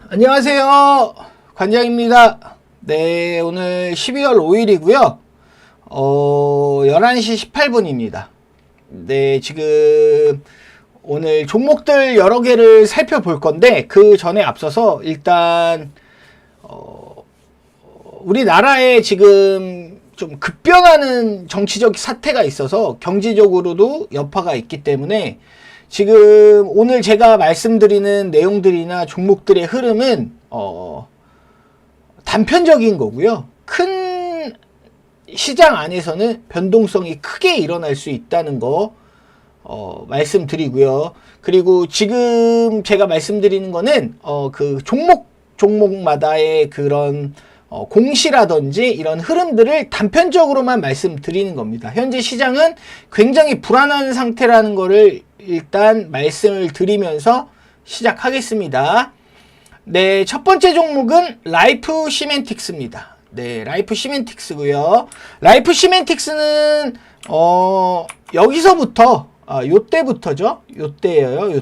안녕하세요. 관장입니다. 네, 오늘 12월 5일이고요. 11시 18분입니다. 네, 지금 오늘 종목들 여러 개를 살펴볼 건데 그 전에 앞서서 일단 우리나라에 지금 좀 급변하는 정치적 사태가 있어서 경제적으로도 여파가 있기 때문에 지금 오늘 제가 말씀드리는 내용들이나 종목들의 흐름은 단편적인 거고요. 큰 시장 안에서는 변동성이 크게 일어날 수 있다는 거 말씀드리고요. 그리고 지금 제가 말씀드리는 거는 그 종목마다의 그런 공시라든지 이런 흐름들을 단편적으로만 말씀드리는 겁니다. 현재 시장은 굉장히 불안한 상태라는 거를 일단 말씀을 드리면서 시작하겠습니다. 네, 첫 번째 종목은 라이프 시멘틱스입니다. 네, 라이프 시멘틱스고요. 라이프 시멘틱스는 여기서부터 요때부터죠. 요때예요.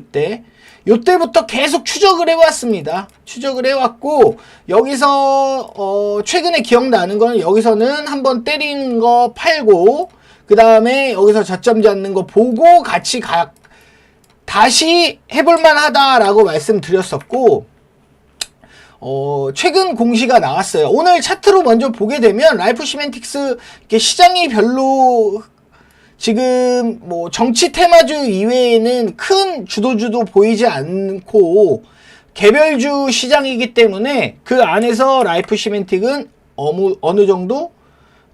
요때부터 계속 추적을 해왔습니다. 추적을 해왔고 여기서 최근에 기억나는 거는 여기서는 한번 때리는 거 팔고 그 다음에 여기서 저점 잡는 거 보고 같이 다시 해볼만 하다라고 말씀드렸었고 최근 공시가 나왔어요. 오늘 차트로 먼저 보게 되면 라이프 시멘틱스 이렇게 시장이 별로 지금 뭐 정치 테마주 이외에는 큰 주도주도 보이지 않고 개별주 시장이기 때문에 그 안에서 라이프 시멘틱은 어느 정도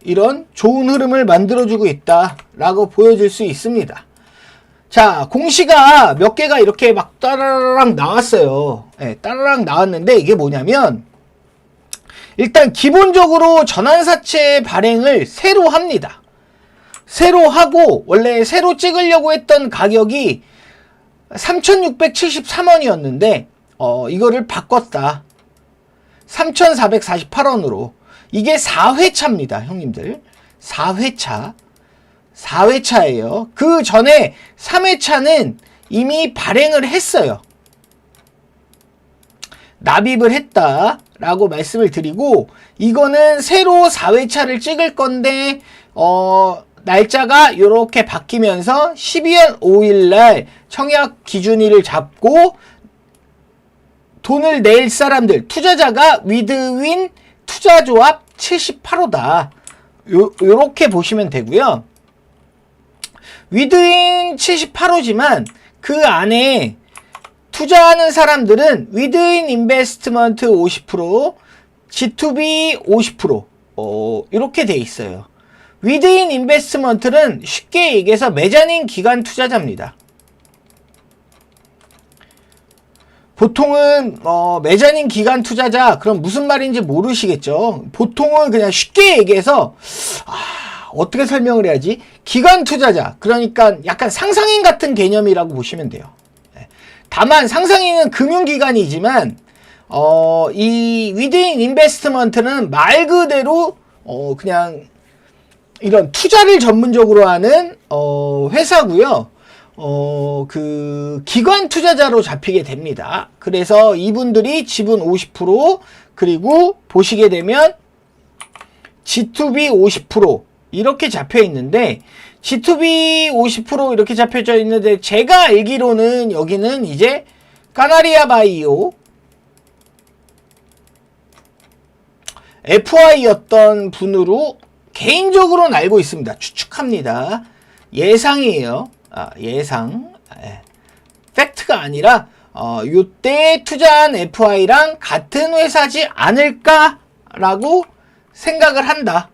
이런 좋은 흐름을 만들어주고 있다라고 보여질 수 있습니다. 자, 공시가 몇 개가 이렇게 막 따라락 나왔어요. 네, 따라락 나왔는데 이게 뭐냐면 일단 기본적으로 전환사채 발행을 새로 합니다. 새로 하고 원래 새로 찍으려고 했던 가격이 3,673원이었는데 이거를 바꿨다. 3,448원으로. 이게 4회차입니다, 형님들. 4회차예요. 그 전에 3회차는 이미 발행을 했어요. 납입을 했다라고 말씀을 드리고 이거는 새로 4회차를 찍을 건데 날짜가 이렇게 바뀌면서 12월 5일날 청약 기준일을 잡고 돈을 낼 사람들, 투자자가 위드윈 투자조합 78호다. 요렇게 보시면 되고요. 위드윈 78호지만 그 안에 투자하는 사람들은 위드윈 인베스트먼트 50%, G2B 50% 이렇게 돼 있어요. 위드인 인베스트먼트는 쉽게 얘기해서 메자닌 기관 투자자입니다. 보통은 메자닌 기관 투자자 그럼 무슨 말인지 모르시겠죠. 보통은 그냥 쉽게 얘기해서 어떻게 설명을 해야지? 기관 투자자, 그러니까 약간 상상인 같은 개념이라고 보시면 돼요. 다만 상상인은 금융기관이지만 이 위드인 인베스트먼트는 말 그대로 그냥 이런 투자를 전문적으로 하는 회사고요. 그 기관 투자자로 잡히게 됩니다. 그래서 이분들이 지분 50% 그리고 보시게 되면 G2B 50% 이렇게 잡혀 있는데 G2B 50% 이렇게 잡혀져 있는데 제가 알기로는 여기는 이제 까나리아 바이오 FI였던 분으로 개인적으로는 알고 있습니다. 추측합니다. 예상이에요. 예상. 팩트가 아니라 요때 투자한 FI랑 같은 회사지 않을까라고 생각을 한다.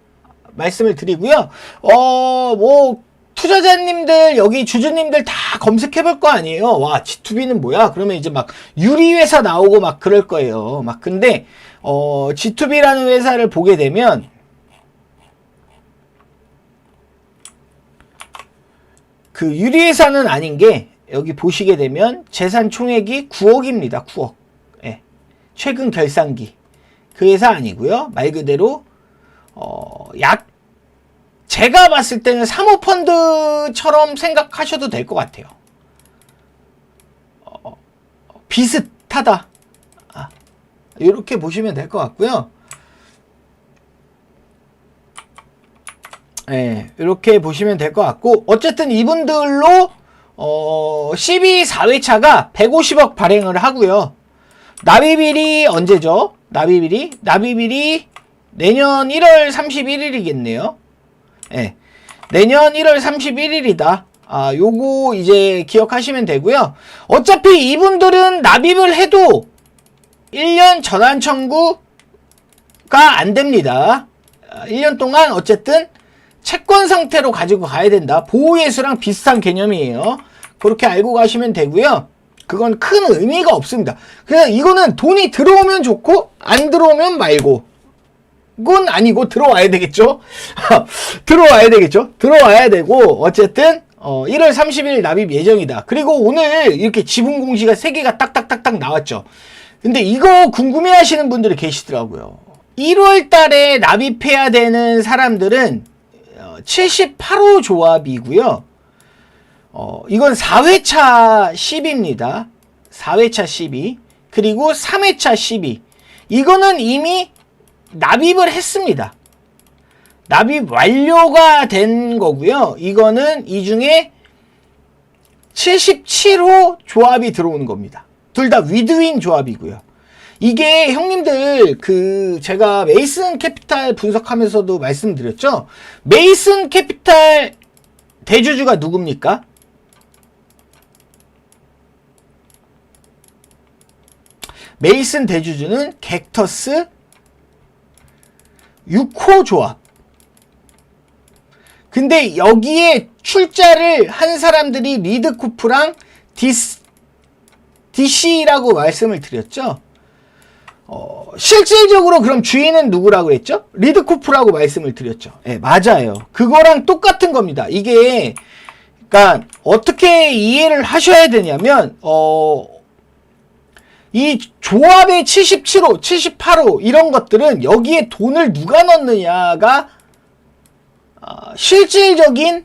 말씀을 드리고요. 뭐 투자자님들 여기 주주님들 다 검색해 볼 거 아니에요. 와, G2B는 뭐야? 그러면 이제 막 유리회사 나오고 막 그럴 거예요. 막 근데 G2B라는 회사를 보게 되면 그 유리회사는 아닌 게 여기 보시게 되면 재산 총액이 9억입니다. 9억. 예. 최근 결산기. 그 회사 아니고요. 말 그대로 제가 봤을 때는 사모펀드처럼 생각하셔도 될 것 같아요. 비슷하다. 이렇게 보시면 될 것 같고요. 예, 이렇게 보시면 될 것 같고, 어쨌든 이분들로 12 4회차가 150억 발행을 하고요. 납입일이 언제죠? 납입일이 내년 1월 31일이겠네요. 예. 내년 1월 31일이다. 요거 이제 기억하시면 되고요. 어차피 이분들은 납입을 해도 1년 전환 청구가 안 됩니다. 1년 동안 어쨌든 채권 상태로 가지고 가야 된다. 보호예수랑 비슷한 개념이에요. 그렇게 알고 가시면 되고요. 그건 큰 의미가 없습니다. 그냥 이거는 돈이 들어오면 좋고 안 들어오면 말고 건 아니고 들어와야 되겠죠. 들어와야 되고 어쨌든 1월 30일 납입 예정이다. 그리고 오늘 이렇게 지분 공시가 3개가 딱딱딱딱 나왔죠. 근데 이거 궁금해 하시는 분들이 계시더라고요. 1월 달에 납입해야 되는 사람들은 78호 조합이고요. 이건 4회차 10입니다. 4회차 12. 그리고 3회차 12. 이거는 이미 납입을 했습니다. 납입 완료가 된 거고요. 이거는 이 중에 77호 조합이 들어오는 겁니다. 둘 다 위드윈 조합이고요. 이게 형님들 제가 메이슨 캐피탈 분석하면서도 말씀드렸죠. 메이슨 캐피탈 대주주가 누굽니까? 메이슨 대주주는 객터스 6호 조합. 근데 여기에 출자를 한 사람들이 리드코프랑 DC라고 말씀을 드렸죠. 실질적으로 그럼 주인은 누구라고 했죠? 리드코프라고 말씀을 드렸죠. 네, 맞아요. 그거랑 똑같은 겁니다. 이게 그러니까 어떻게 이해를 하셔야 되냐면 이 조합의 77호, 78호 이런 것들은 여기에 돈을 누가 넣느냐가 실질적인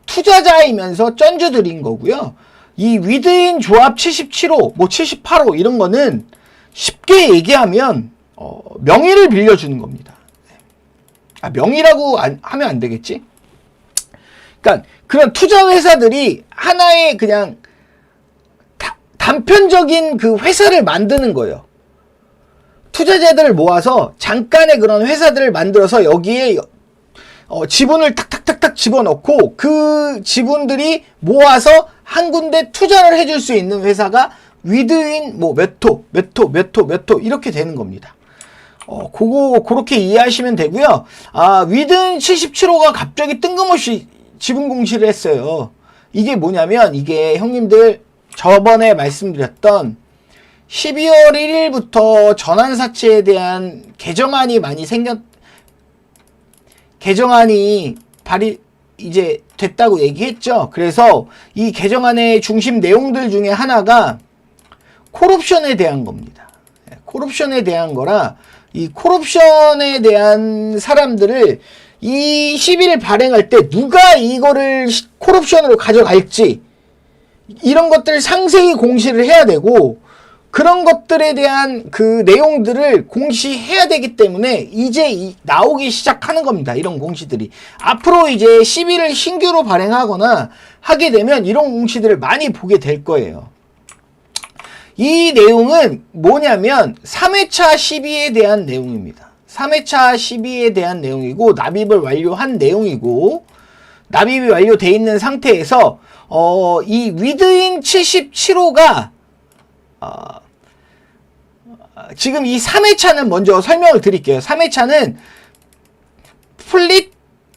투자자이면서 쩐주들인 거고요. 이 위드인 조합 77호, 뭐 78호 이런 거는 쉽게 얘기하면 명의를 빌려주는 겁니다. 명의라고 하면 안 되겠지? 그러니까 그런 투자 회사들이 하나의 그냥 단편적인 그 회사를 만드는 거예요. 투자자들을 모아서 잠깐의 그런 회사들을 만들어서 여기에 지분을 탁탁탁탁 집어넣고 그 지분들이 모아서 한 군데 투자를 해줄 수 있는 회사가 위드인 뭐 몇 호 이렇게 되는 겁니다. 그렇게 이해하시면 되고요. 위드인 77호가 갑자기 뜬금없이 지분 공시를 했어요. 이게 뭐냐면 이게 형님들 저번에 말씀드렸던 12월 1일부터 전환사채에 대한 개정안이 개정안이 이제 됐다고 얘기했죠. 그래서 이 개정안의 중심 내용들 중에 하나가 콜옵션에 대한 겁니다. 콜옵션에 대한 거라 이 콜옵션에 대한 사람들을 이 10일 발행할 때 누가 이거를 콜옵션으로 가져갈지 이런 것들 상세히 공시를 해야 되고 그런 것들에 대한 그 내용들을 공시해야 되기 때문에 이제 나오기 시작하는 겁니다. 이런 공시들이. 앞으로 이제 10일을 신규로 발행하거나 하게 되면 이런 공시들을 많이 보게 될 거예요. 이 내용은 뭐냐면 3회차 12에 대한 내용입니다. 3회차 12에 대한 내용이고 납입을 완료한 내용이고 납입이 완료되어 있는 상태에서 이 위드인 77호가 지금 이 3회차는 먼저 설명을 드릴게요. 3회차는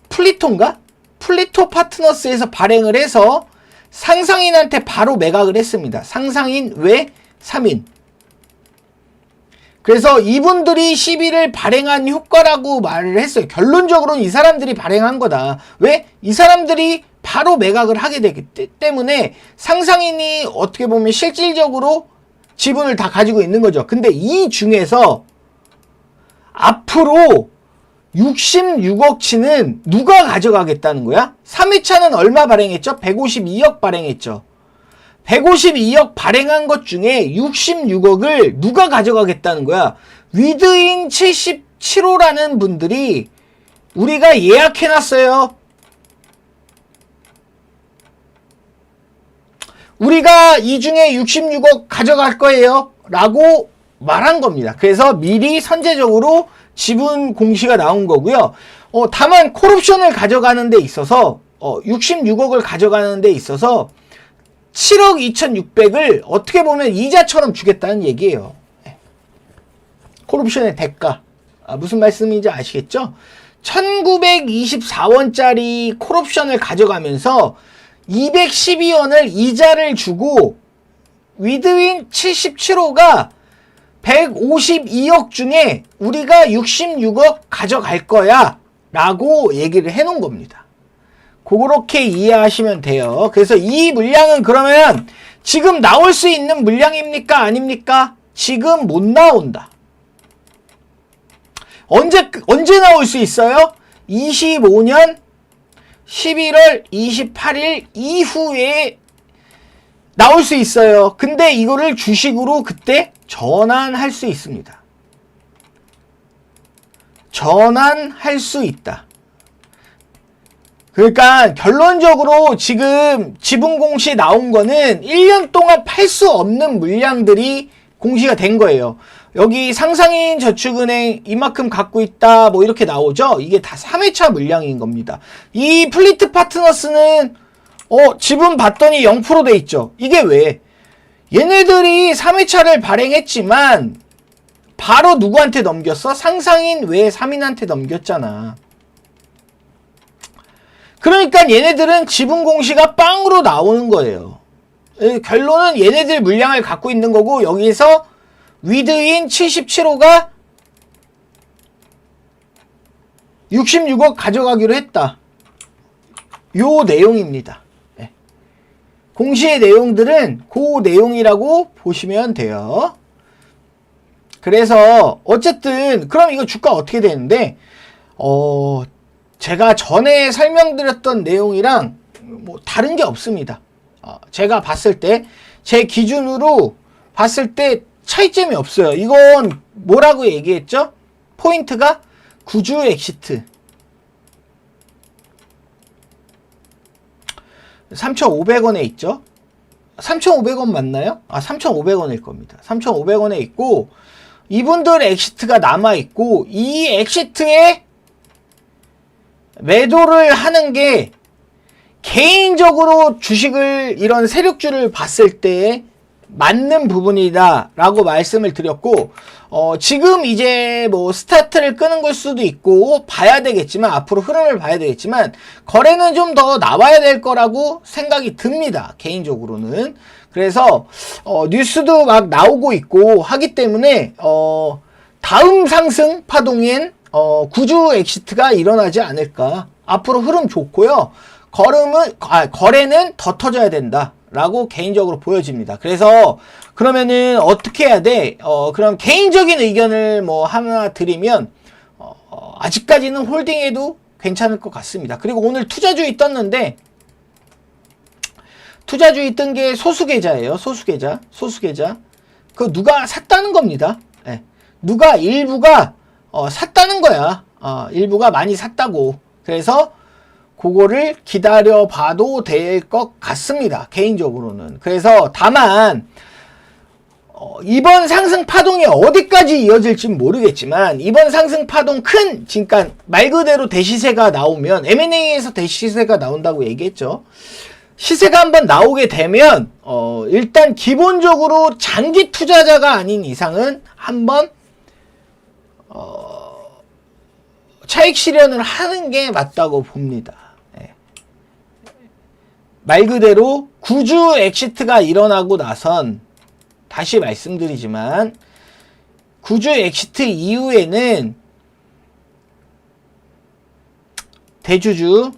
플리토인가? 플리토 파트너스에서 발행을 해서 상상인한테 바로 매각을 했습니다. 상상인 외 3인. 그래서 이분들이 10일을 발행한 효과라고 말을 했어요. 결론적으로는 이 사람들이 발행한 거다. 왜? 이 사람들이 바로 매각을 하게 되기 때문에 상상인이 어떻게 보면 실질적으로 지분을 다 가지고 있는 거죠. 근데 이 중에서 앞으로 66억치는 누가 가져가겠다는 거야? 3회차는 얼마 발행했죠? 152억 발행했죠. 152억 발행한 것 중에 66억을 누가 가져가겠다는 거야? 위드인 77호라는 분들이 우리가 예약해놨어요. 우리가 이 중에 66억 가져갈 거예요 라고 말한 겁니다. 그래서 미리 선제적으로 지분 공시가 나온 거고요. 다만 콜옵션을 가져가는 데 있어서 66억을 가져가는 데 있어서 7억 2,600을 어떻게 보면 이자처럼 주겠다는 얘기예요. 콜옵션의 대가. 무슨 말씀인지 아시겠죠? 1924원짜리 콜옵션을 가져가면서 212원을 이자를 주고 위드윈 77호가 152억 중에 우리가 66억 가져갈 거야 라고 얘기를 해놓은 겁니다. 그렇게 이해하시면 돼요. 그래서 이 물량은 그러면 지금 나올 수 있는 물량입니까? 아닙니까? 지금 못 나온다. 언제 나올 수 있어요? 25년 11월 28일 이후에 나올 수 있어요. 근데 이거를 주식으로 그때 전환할 수 있습니다. 전환할 수 있다. 그러니까 결론적으로 지금 지분 공시 나온 거는 1년 동안 팔 수 없는 물량들이 공시가 된 거예요. 여기 상상인 저축은행 이만큼 갖고 있다 뭐 이렇게 나오죠. 이게 다 3회차 물량인 겁니다. 이 플리트 파트너스는 지분 봤더니 0% 돼 있죠. 이게 왜? 얘네들이 3회차를 발행했지만 바로 누구한테 넘겼어? 상상인 외 3인한테 넘겼잖아. 그러니까 얘네들은 지분 공시가 빵으로 나오는 거예요. 결론은 얘네들 물량을 갖고 있는 거고 여기서 위드인 77호가 66억 가져가기로 했다. 요 내용입니다. 네. 공시의 내용들은 그 내용이라고 보시면 돼요. 그래서 어쨌든 그럼 이거 주가 어떻게 되는데 제가 전에 설명드렸던 내용이랑 뭐 다른 게 없습니다. 제가 봤을 때 제 기준으로 봤을 때 차이점이 없어요. 이건 뭐라고 얘기했죠? 포인트가 구주 엑시트 3,500원에 있죠? 3,500원 맞나요? 3,500원일 겁니다. 3,500원에 있고 이분들 엑시트가 남아있고 이 엑시트에 매도를 하는 게 개인적으로 주식을 이런 세력주를 봤을 때 맞는 부분이다 라고 말씀을 드렸고 지금 이제 뭐 스타트를 끄는 걸 수도 있고 봐야 되겠지만 앞으로 흐름을 봐야 되겠지만 거래는 좀 더 나와야 될 거라고 생각이 듭니다. 개인적으로는. 그래서 뉴스도 막 나오고 있고 하기 때문에 다음 상승 파동엔 구주 엑시트가 일어나지 않을까. 앞으로 흐름 좋고요. 거래는 더 터져야 된다 라고 개인적으로 보여집니다. 그래서 그러면은 어떻게 해야 돼? 그럼 개인적인 의견을 뭐 하나 드리면 아직까지는 홀딩해도 괜찮을 것 같습니다. 그리고 오늘 투자주의 떴는데 투자주의 뜬 게 소수계좌예요. 소수계좌. 그 누가 샀다는 겁니다. 네. 누가 일부가 샀다는 거야. 일부가 많이 샀다고. 그래서 그거를 기다려 봐도 될 것 같습니다. 개인적으로는. 그래서 다만 이번 상승 파동이 어디까지 이어질지 모르겠지만 이번 상승 파동 그러니까 말 그대로 대시세가 나오면 M&A에서 대시세가 나온다고 얘기했죠. 시세가 한번 나오게 되면 일단 기본적으로 장기 투자자가 아닌 이상은 한번 차익 실현을 하는 게 맞다고 봅니다. 말 그대로 구주 엑시트가 일어나고 나선 다시 말씀드리지만 구주 엑시트 이후에는 대주주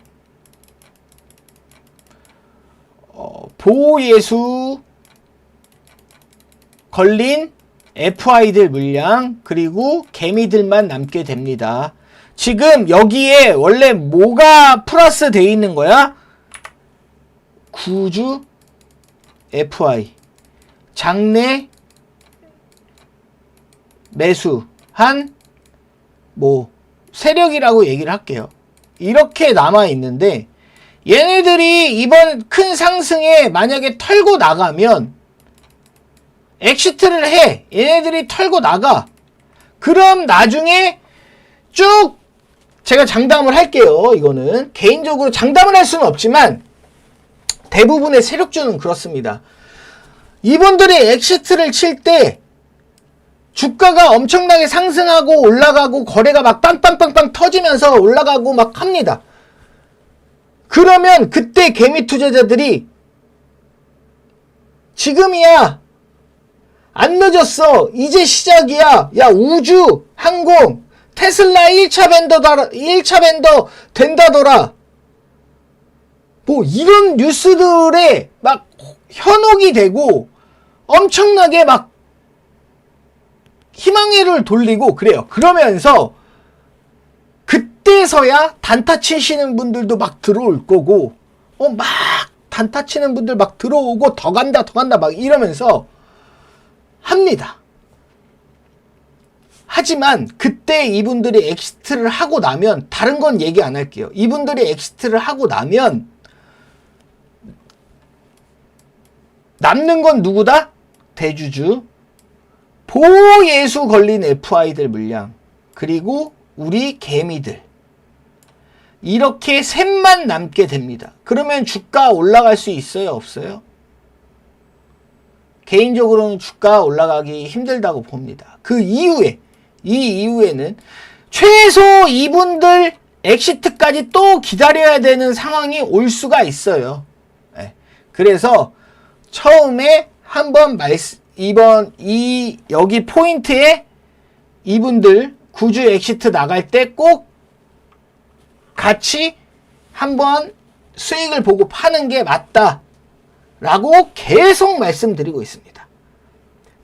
보호예수 걸린 FI들 물량 그리고 개미들만 남게 됩니다. 지금 여기에 원래 뭐가 플러스 되어 있는 거야? 구주 FI 장내 매수한 뭐 세력이라고 얘기를 할게요. 이렇게 남아 있는데 얘네들이 이번 큰 상승에 만약에 털고 나가면 엑시트를 해. 얘네들이 털고 나가. 그럼 나중에 쭉 제가 장담을 할게요. 이거는 개인적으로 장담을 할 수는 없지만 대부분의 세력주는 그렇습니다. 이분들이 엑시트를 칠 때 주가가 엄청나게 상승하고 올라가고 거래가 막 빵빵빵빵 터지면서 올라가고 막 합니다. 그러면 그때 개미 투자자들이 지금이야, 안 늦었어, 이제 시작이야, 야 우주, 항공, 테슬라 1차 벤더 된다더라, 뭐 이런 뉴스들에 막 현혹이 되고 엄청나게 막 희망회를 돌리고 그래요. 그러면서 그때서야 단타 치시는 분들도 막 들어올 거고, 막 단타 치는 분들 막 들어오고 더 간다 막 이러면서 합니다. 하지만 그때 이분들이 엑시트를 하고 나면, 다른 건 얘기 안 할게요. 이분들이 엑시트를 하고 나면 남는 건 누구다? 대주주, 보예수 걸린 FI들 물량, 그리고 우리 개미들, 이렇게 셋만 남게 됩니다. 그러면 주가 올라갈 수 있어요? 없어요? 개인적으로는 주가 올라가기 힘들다고 봅니다. 그 이후에, 이 이후에는 최소 이분들 엑시트까지 또 기다려야 되는 상황이 올 수가 있어요. 네. 그래서 처음에 한번 여기 포인트에 이분들 구주 엑시트 나갈 때 꼭 같이 한번 수익을 보고 파는 게 맞다 라고 계속 말씀드리고 있습니다.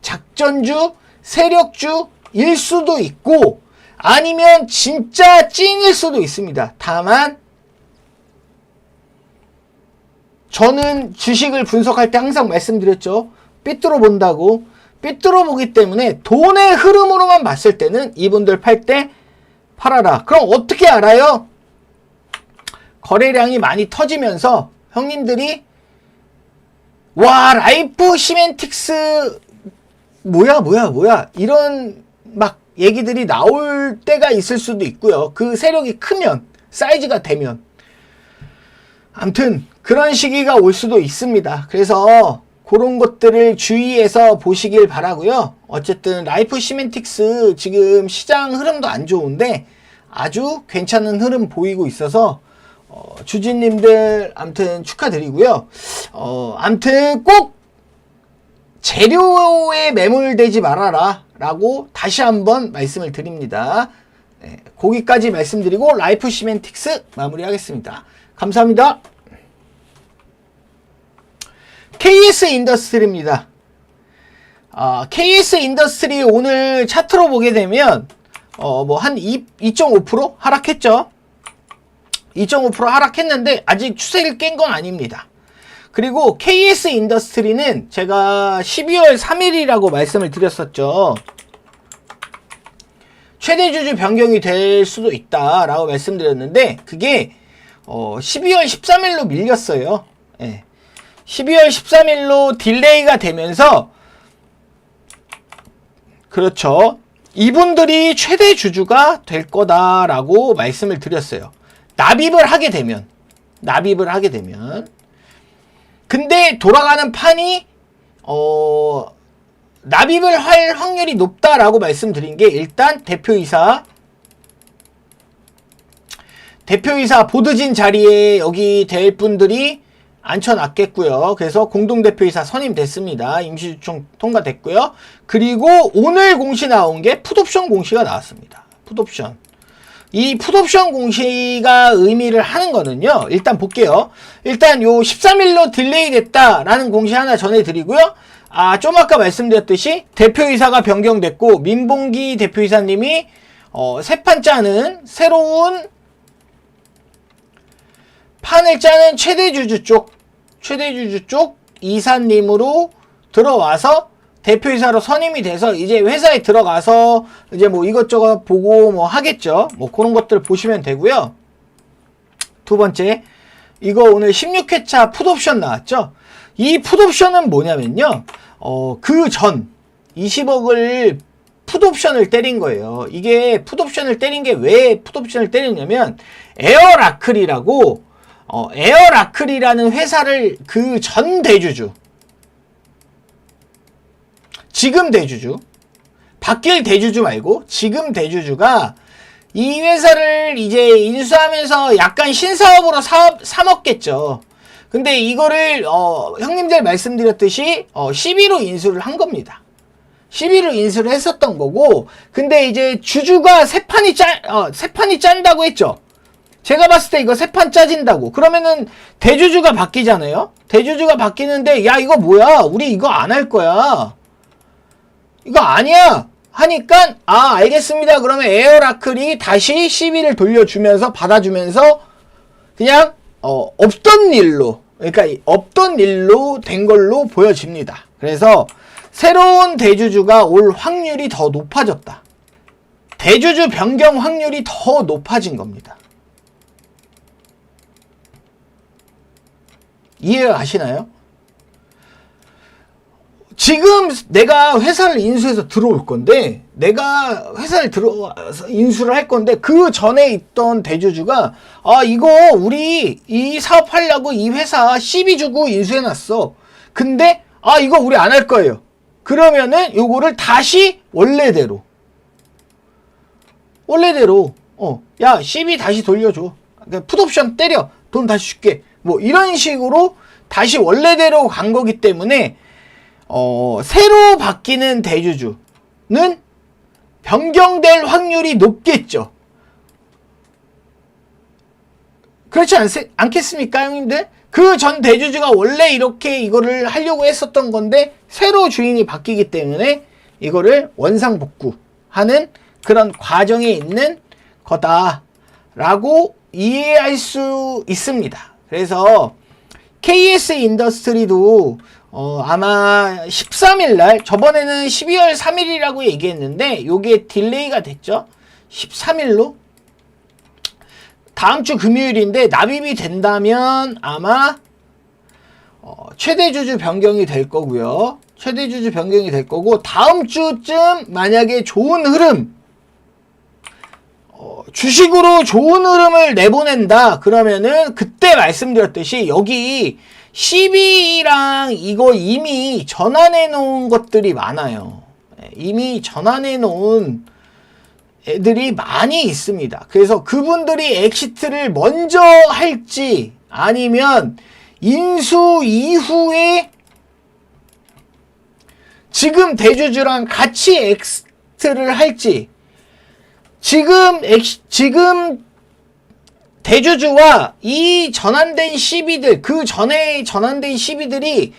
작전주, 세력주일 수도 있고 아니면 진짜 찐일 수도 있습니다. 다만 저는 주식을 분석할 때 항상 말씀드렸죠. 삐뚤어 본다고. 삐뚤어 보기 때문에 돈의 흐름으로만 봤을 때는 이분들 팔 때 팔아라. 그럼 어떻게 알아요? 거래량이 많이 터지면서 형님들이 와, 라이프 시멘틱스 뭐야 이런 막 얘기들이 나올 때가 있을 수도 있고요. 그 세력이 크면, 사이즈가 되면, 아무튼 그런 시기가 올 수도 있습니다. 그래서 그런 것들을 주의해서 보시길 바라고요. 어쨌든 라이프 시멘틱스 지금 시장 흐름도 안 좋은데 아주 괜찮은 흐름 보이고 있어서 주주님들 아무튼 축하드리고요. 아무튼 꼭 재료에 매몰되지 말아라 라고 다시 한번 말씀을 드립니다. 네, 거기까지 말씀드리고 라이프 시멘틱스 마무리하겠습니다. 감사합니다. KS 인더스트리입니다. KS 인더스트리 오늘 차트로 보게 되면 뭐 한 2.5% 하락했죠. 2.5% 하락했는데 아직 추세를 깬 건 아닙니다. 그리고 KS 인더스트리는 제가 12월 3일이라고 말씀을 드렸었죠. 최대 주주 변경이 될 수도 있다라고 말씀드렸는데 그게 12월 13일로 밀렸어요. 예. 12월 13일로 딜레이가 되면서 그렇죠. 이분들이 최대 주주가 될 거다라고 말씀을 드렸어요. 납입을 하게 되면. 근데 돌아가는 판이 납입을 할 확률이 높다라고 말씀드린 게 일단 대표이사 보드진 자리에 여기 될 분들이 앉혀놨겠고요. 그래서 공동대표이사 선임됐습니다. 임시주총 통과됐고요. 그리고 오늘 공시 나온 게 풋옵션 공시가 나왔습니다. 풋옵션. 이 풋옵션 공시가 의미를 하는 거는요. 일단 볼게요. 일단 요 13일로 딜레이 됐다라는 공시 하나 전해드리고요. 좀 아까 말씀드렸듯이 대표이사가 변경됐고 민봉기 대표이사님이 새 판 짜는 새로운 판을 짜는 최대주주 쪽 이사님으로 들어와서 대표이사로 선임이 돼서 이제 회사에 들어가서 이제 뭐 이것저것 보고 뭐 하겠죠. 뭐 그런 것들 보시면 되고요. 두 번째, 이거 오늘 16회차 풋옵션 나왔죠. 이 풋옵션은 뭐냐면요. 그 전 20억을 풋옵션을 때린 거예요. 이게 풋옵션을 때린 게 왜 풋옵션을 때렸냐면 에어라클이라고 에어라클이라는 회사를 그 전 대주주, 지금 대주주, 바뀔 대주주 말고 지금 대주주가 이 회사를 이제 인수하면서 약간 신사업으로 삼었겠죠. 근데 이거를 형님들 말씀드렸듯이 12로 인수를 한 겁니다. 12로 인수를 했었던 거고, 근데 이제 주주가 세 판이 짠다고 했죠. 제가 봤을 때 이거 세 판 짜진다고. 그러면은 대주주가 바뀌잖아요. 대주주가 바뀌는데 야 이거 뭐야? 우리 이거 안 할 거야. 이거 아니야. 하니까 알겠습니다. 그러면 에어라클이 다시 12를 돌려주면서 받아주면서 그냥 없던 일로, 그러니까 없던 일로 된 걸로 보여집니다. 그래서 새로운 대주주가 올 확률이 더 높아졌다. 대주주 변경 확률이 더 높아진 겁니다. 이해하시나요? 지금 내가 회사를 인수해서 들어올 건데, 내가 회사를 들어와서 인수를 할 건데, 그 전에 있던 대주주가 이거 우리 이 사업 하려고 이 회사 12 주고 인수해놨어. 근데 이거 우리 안 할 거예요. 그러면은 요거를 다시 원래대로 야 12 다시 돌려줘. 그러니까 풋옵션 때려. 돈 다시 줄게. 뭐 이런 식으로 다시 원래대로 간 거기 때문에 새로 바뀌는 대주주는 변경될 확률이 높겠죠. 그렇지 않겠습니까, 형님들? 그 전 대주주가 원래 이렇게 이거를 하려고 했었던 건데 새로 주인이 바뀌기 때문에 이거를 원상복구하는 그런 과정에 있는 거다라고 이해할 수 있습니다. 그래서 KS 인더스트리도 아마 13일날, 저번에는 12월 3일이라고 얘기했는데 요게 딜레이가 됐죠. 13일로 다음 주 금요일인데 납입이 된다면 아마 최대주주 변경이 될 거고요. 최대주주 변경이 될 거고, 다음 주쯤 만약에 좋은 흐름, 주식으로 좋은 흐름을 내보낸다 그러면은 그때 말씀드렸듯이 여기 12랑 이거 이미 전환해 놓은 것들이 많아요. 이미 전환해 놓은 애들이 많이 있습니다. 그래서 그분들이 엑시트를 먼저 할지 아니면 인수 이후에 지금 대주주랑 같이 엑시트를 할지, 지금 대주주와 이 전환된 시비들, 그 전에 전환된 시비들이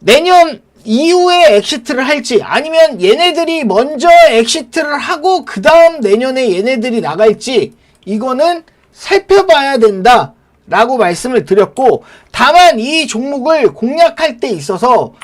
내년 이후에 엑시트를 할지, 아니면 얘네들이 먼저 엑시트를 하고 그 다음 내년에 얘네들이 나갈지, 이거는 살펴봐야 된다 라고 말씀을 드렸고, 다만 이 종목을 공략할 때 있어서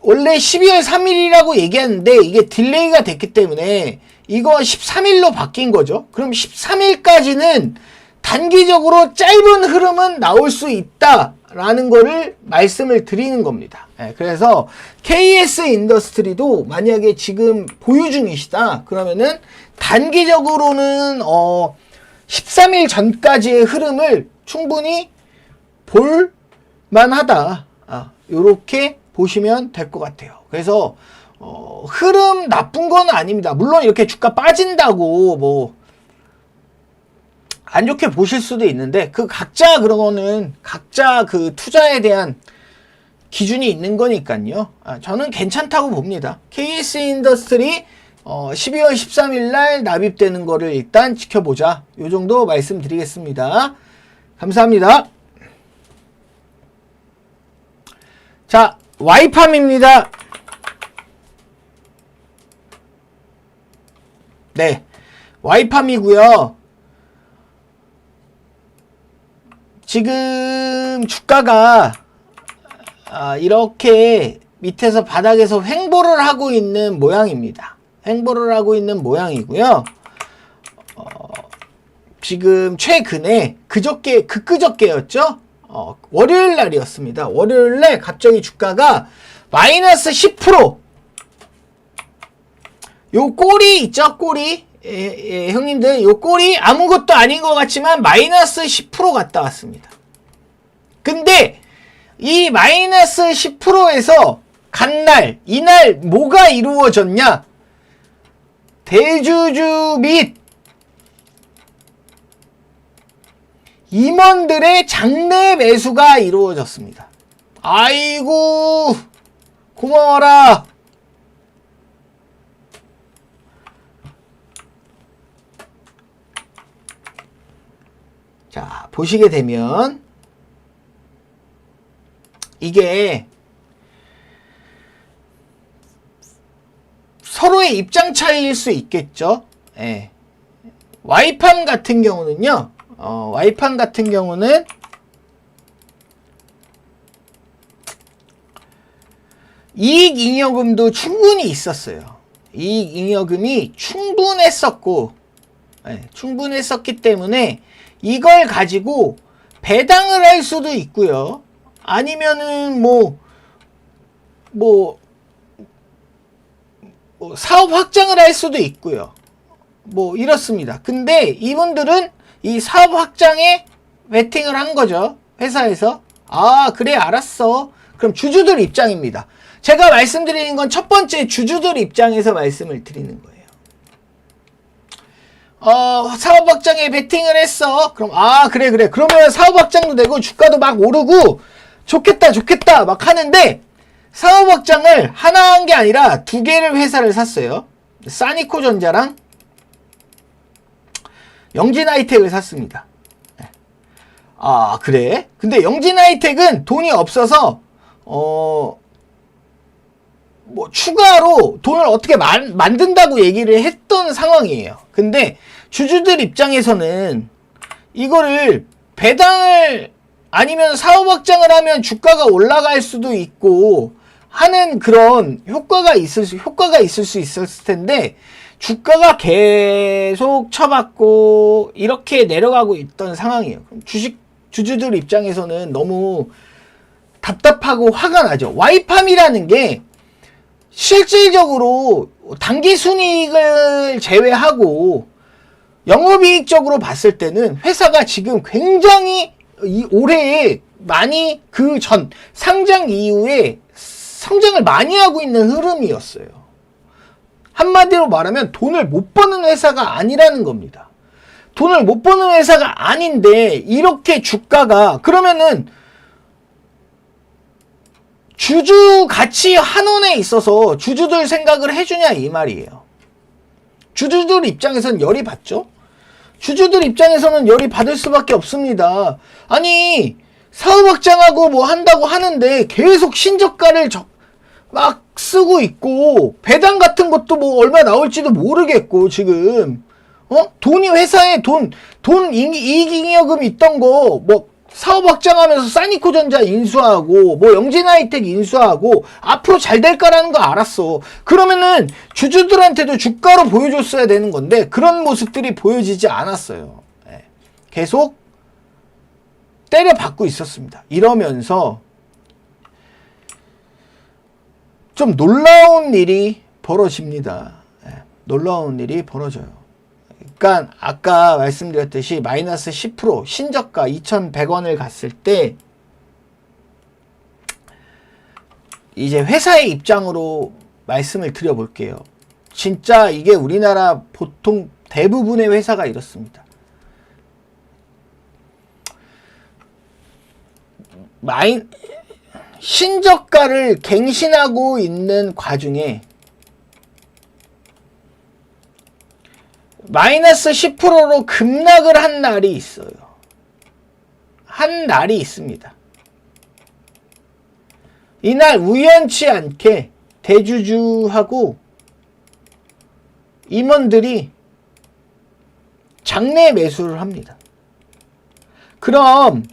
원래 12월 3일이라고 얘기하는데 이게 딜레이가 됐기 때문에 이거 13일로 바뀐 거죠. 그럼 13일까지는 단기적으로 짧은 흐름은 나올 수 있다라는 거를 말씀을 드리는 겁니다. 그래서 KS 인더스트리도 만약에 지금 보유 중이시다 그러면은 단기적으로는 13일 전까지의 흐름을 충분히 볼 만하다. 요렇게 보시면 될 것 같아요. 그래서 흐름 나쁜 건 아닙니다. 물론 이렇게 주가 빠진다고 뭐 안 좋게 보실 수도 있는데, 그 각자 그러고는 각자 그 투자에 대한 기준이 있는 거니까요. 저는 괜찮다고 봅니다. KS 인더스트리 12월 13일 날 납입되는 거를 일단 지켜보자. 요 정도 말씀드리겠습니다. 감사합니다. 자, 와이팜입니다. 네, 와이팜이고요. 지금 주가가 이렇게 밑에서 바닥에서 횡보를 하고 있는 모양입니다. 횡보를 하고 있는 모양이고요. 지금 최근에 그저께였죠? 월요일 날이었습니다. 월요일 날 갑자기 주가가 마이너스 10%. 요 꼬리 있죠? 꼬리. 예, 형님들, 요 꼬리 아무것도 아닌 것 같지만 마이너스 10% 갔다 왔습니다. 근데 이 마이너스 10%에서 간 날, 이날 뭐가 이루어졌냐? 대주주 및 임원들의 장내 매수가 이루어졌습니다. 아이고, 고마워라. 자, 보시게 되면 이게 서로의 입장 차이일 수 있겠죠. 예. 와이팜 같은 경우는요. 와이팜 같은 경우는 이익잉여금도 충분히 있었어요. 이익잉여금이 충분했었고, 예, 충분했었기 때문에 이걸 가지고 배당을 할 수도 있고요. 아니면은 사업 확장을 할 수도 있고요. 이렇습니다. 근데 이분들은 이 사업 확장에 베팅을 한 거죠. 회사에서. 아, 그래, 알았어. 그럼 주주들 입장입니다. 제가 말씀드리는 건 첫 번째 주주들 입장에서 말씀을 드리는 거예요. 사업 확장에 베팅을 했어. 그럼, 그래. 그러면 사업 확장도 되고 주가도 막 오르고 좋겠다. 막 하는데 사업 확장을 하나 한 게 아니라 두 개를 회사를 샀어요. 사니코전자랑 영진하이텍을 샀습니다. 그래? 근데 영진하이텍은 돈이 없어서 추가로 돈을 어떻게 만든다고 얘기를 했던 상황이에요. 근데 주주들 입장에서는 이거를 배당을 아니면 사업 확장을 하면 주가가 올라갈 수도 있고 하는 그런 효과가 있을 수 있었을 텐데 주가가 계속 쳐받고 이렇게 내려가고 있던 상황이에요. 주주들 입장에서는 너무 답답하고 화가 나죠. 와이팜이라는 게 실질적으로 단기 순이익을 제외하고 영업이익적으로 봤을 때는 회사가 지금 굉장히 이 올해에 많이 그 전 상장 이후에 성장을 많이 하고 있는 흐름이었어요. 한마디로 말하면 돈을 못 버는 회사가 아니라는 겁니다. 돈을 못 버는 회사가 아닌데 이렇게 주가가 그러면은 주주 가치 환원에 있어서 주주들 생각을 해주냐 이 말이에요. 주주들 입장에서는 열이 받죠. 주주들 입장에서는 열이 받을 수밖에 없습니다. 아니 사업 확장하고 뭐 한다고 하는데 계속 신저가를 막 쓰고 있고 배당 같은 것도 뭐 얼마 나올지도 모르겠고 지금 돈이 회사에 이익잉여금 있던 거 뭐 사업 확장하면서 사니코전자 인수하고 뭐 영진하이텍 인수하고 앞으로 잘 될 거라는 거 알았어. 그러면은 주주들한테도 주가로 보여줬어야 되는 건데 그런 모습들이 보여지지 않았어요. 계속 때려받고 있었습니다. 이러면서 좀 놀라운 일이 벌어집니다. 놀라운 일이 벌어져요. 그러니까 아까 말씀드렸듯이 마이너스 10% 신저가 2,100원을 갔을 때 이제 회사의 입장으로 말씀을 드려볼게요. 진짜 이게 우리나라 보통 대부분의 회사가 이렇습니다. 신저가를 갱신하고 있는 과중에 마이너스 10%로 급락을 한 날이 있어요. 한 날이 있습니다. 이날 우연치 않게 대주주하고 임원들이 장내 매수를 합니다. 그럼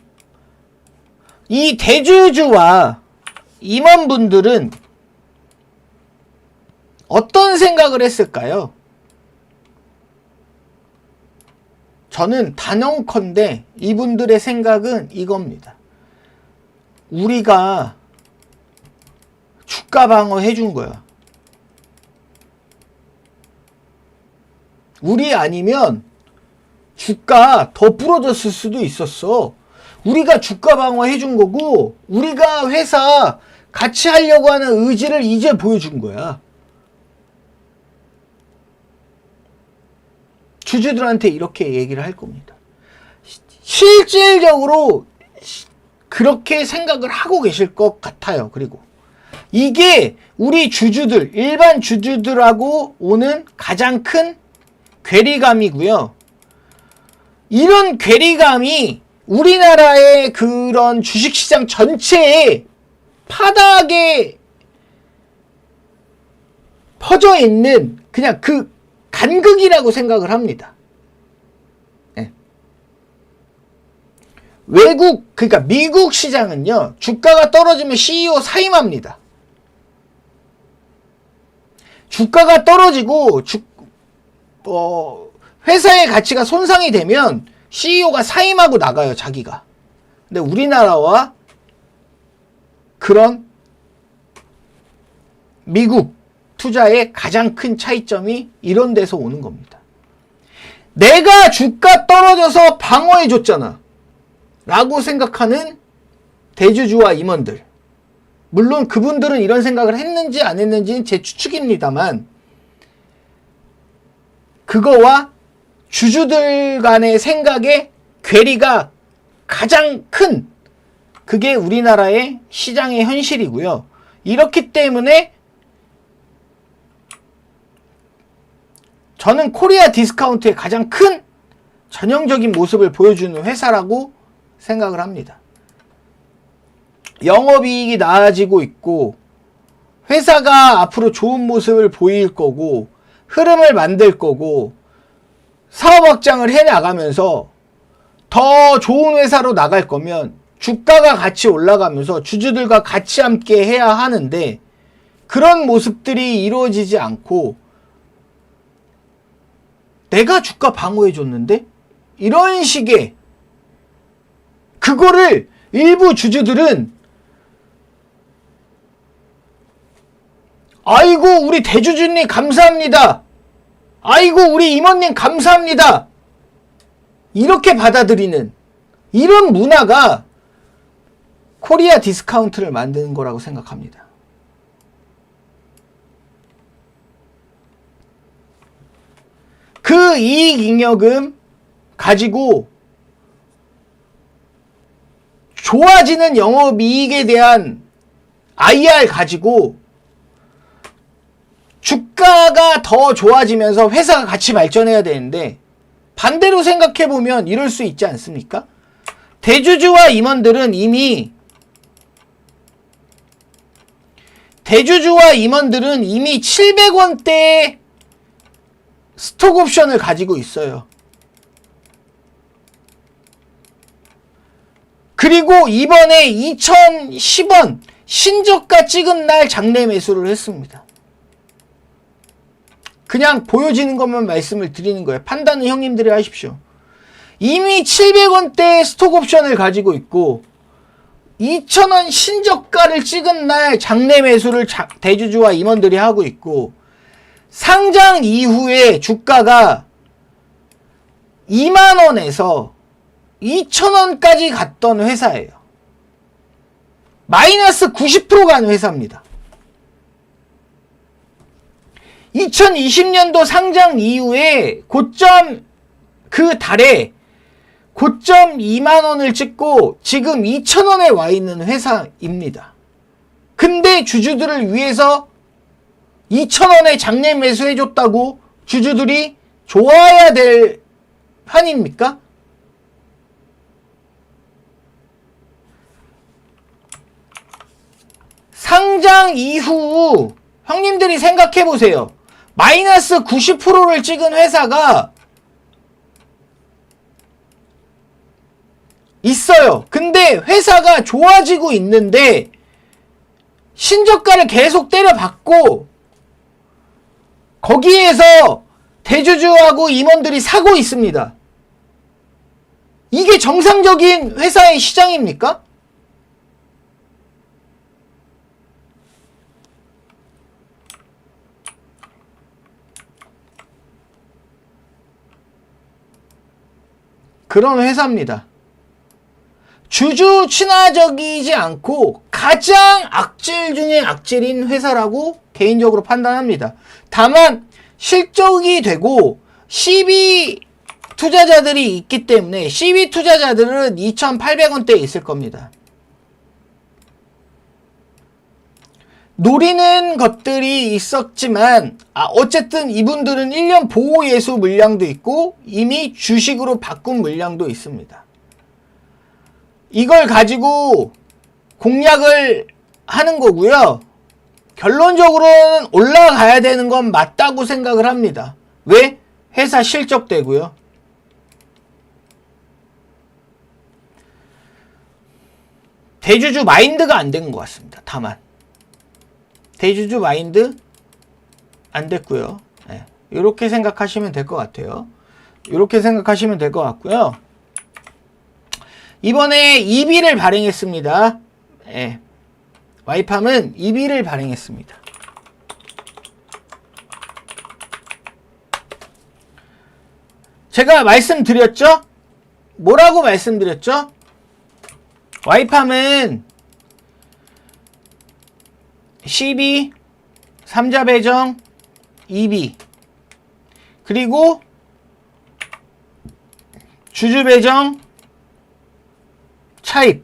이 대주주와 임원분들은 어떤 생각을 했을까요? 저는 단언컨대 이분들의 생각은 이겁니다. 우리가 주가 방어 해준 거야. 우리 아니면 주가 더 부러졌을 수도 있었어. 우리가 주가 방어 해준 거고, 우리가 회사 같이 하려고 하는 의지를 이제 보여준 거야. 주주들한테 이렇게 얘기를 할 겁니다. 실질적으로 그렇게 생각을 하고 계실 것 같아요. 그리고 이게 우리 주주들, 일반 주주들하고 오는 가장 큰 괴리감이고요. 이런 괴리감이 우리나라의 그런 주식시장 전체에 파닥에 퍼져 있는 그냥 그 간극이라고 생각을 합니다. 네. 그러니까 미국 시장은요, 주가가 떨어지면 CEO 사임합니다. 주가가 떨어지고, 회사의 가치가 손상이 되면 CEO가 사임하고 나가요, 자기가. 근데 우리나라와 그런 미국 투자의 가장 큰 차이점이 이런 데서 오는 겁니다. 내가 주가 떨어져서 방어해 줬잖아 라고 생각하는 대주주와 임원들. 물론 그분들은 이런 생각을 했는지 안 했는지는 제 추측입니다만, 그거와 주주들 간의 생각의 괴리가 가장 큰, 그게 우리나라의 시장의 현실이고요. 이렇기 때문에 저는 코리아 디스카운트의 가장 큰 전형적인 모습을 보여주는 회사라고 생각을 합니다. 영업이익이 나아지고 있고, 회사가 앞으로 좋은 모습을 보일 거고, 흐름을 만들 거고, 사업 확장을 해나가면서 더 좋은 회사로 나갈 거면 주가가 같이 올라가면서 주주들과 같이 함께 해야 하는데, 그런 모습들이 이루어지지 않고 내가 주가 방어해 줬는데? 이런 식의, 그거를 일부 주주들은 아이고 우리 대주주님 감사합니다, 아이고 우리 임원님 감사합니다, 이렇게 받아들이는 이런 문화가 코리아 디스카운트를 만드는 거라고 생각합니다. 그 이익잉여금 가지고 좋아지는 영업이익에 대한 IR 가지고 주가가 더 좋아지면서 회사가 같이 발전해야 되는데, 반대로 생각해보면 이럴 수 있지 않습니까? 대주주와 임원들은 이미 700원대의 스톡 옵션을 가지고 있어요. 그리고 이번에 2010원 신저가 찍은 날 장내 매수를 했습니다. 그냥 보여지는 것만 말씀을 드리는 거예요. 판단은 형님들이 하십시오. 이미 700원대의 스톡 옵션을 가지고 있고 2,000원 신저가를 찍은 날 장내 매수를 대주주와 임원들이 하고 있고, 상장 이후에 주가가 2만원에서 2,000원까지 갔던 회사예요. 마이너스 90% 간 회사입니다. 2020년도 상장 이후에 고점, 그 달에 고점 2만원을 찍고 지금 2,000원에 와 있는 회사입니다. 근데 주주들을 위해서 2,000원에 장내 매수해줬다고 주주들이 좋아야 될 판입니까? 상장 이후 형님들이 생각해보세요. 마이너스 90%를 찍은 회사가 있어요. 근데 회사가 좋아지고 있는데 신저가를 계속 때려받고 거기에서 대주주하고 임원들이 사고 있습니다. 이게 정상적인 회사의 시장입니까? 그런 회사입니다. 주주 친화적이지 않고 가장 악질 중에 악질인 회사라고 개인적으로 판단합니다. 다만 실적이 되고 CB 투자자들이 있기 때문에 CB 투자자들은 2,800원대에 있을 겁니다. 노리는 것들이 있었지만 어쨌든 이분들은 1년 보호 예수 물량도 있고 이미 주식으로 바꾼 물량도 있습니다. 이걸 가지고 공략을 하는 거고요. 결론적으로는 올라가야 되는 건 맞다고 생각을 합니다. 왜? 회사 실적 되고요. 대주주 마인드가 안 된 것 같습니다. 다만 대주주 마인드 안 됐고요. 네. 이렇게 생각하시면 될 것 같아요. 이렇게 생각하시면 될 것 같고요. 이번에 EB를 발행했습니다. 네. 와이팜은 EB를 발행했습니다. 제가 말씀드렸죠? 뭐라고 말씀드렸죠? 와이팜은 CB, 3자 배정, EB 그리고 주주 배정, 차입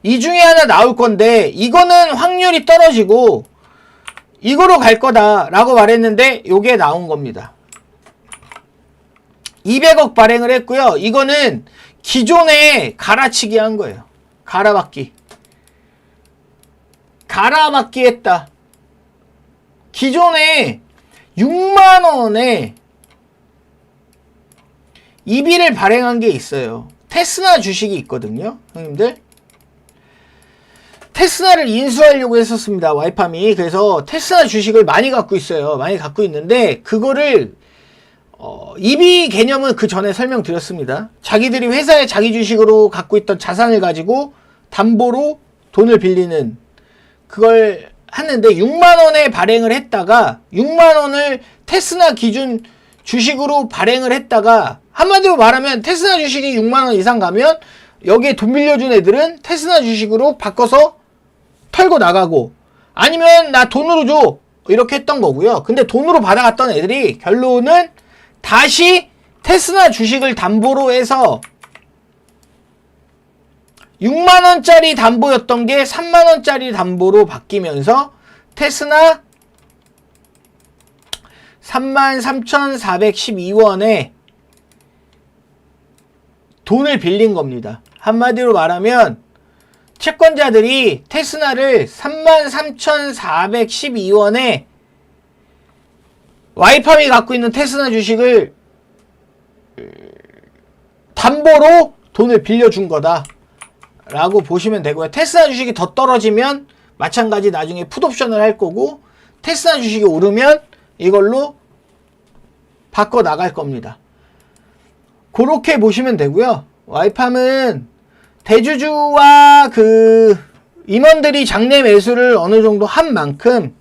이 중에 하나 나올 건데 이거는 확률이 떨어지고 이거로 갈 거다 라고 말했는데 요게 나온 겁니다. 200억 발행을 했고요. 이거는 기존에 갈아치기 한 거예요. 갈아받기 했다. 기존에 6만원에 EB를 발행한 게 있어요. 테스나 주식이 있거든요. 형님들 테스나를 인수하려고 했었습니다. 와이팜이. 그래서 테스나 주식을 많이 갖고 있어요. 많이 갖고 있는데 그거를 EB 개념은 그 전에 설명드렸습니다. 자기들이 회사에 자기 주식으로 갖고 있던 자산을 가지고 담보로 돈을 빌리는 그걸 했는데 6만원에 발행을 했다가 6만원을 테스나 기준 주식으로 발행을 했다가 한마디로 말하면 테스나 주식이 6만원 이상 가면 여기에 돈 빌려준 애들은 테스나 주식으로 바꿔서 털고 나가고 아니면 나 돈으로 줘 이렇게 했던 거고요. 근데 돈으로 받아갔던 애들이 결론은 다시 테스나 주식을 담보로 해서 6만원짜리 담보였던 게 3만원짜리 담보로 바뀌면서 테스나 33,412원에 돈을 빌린 겁니다. 한마디로 말하면 채권자들이 테스나를 33,412원에 와이팜이 갖고 있는 테스나 주식을 담보로 돈을 빌려준 거다 라고 보시면 되고요. 테스나 주식이 더 떨어지면 마찬가지 나중에 풋옵션을 할 거고 테스나 주식이 오르면 이걸로 바꿔 나갈 겁니다. 그렇게 보시면 되고요. 와이팜은 대주주와 그 임원들이 장내 매수를 어느 정도 한 만큼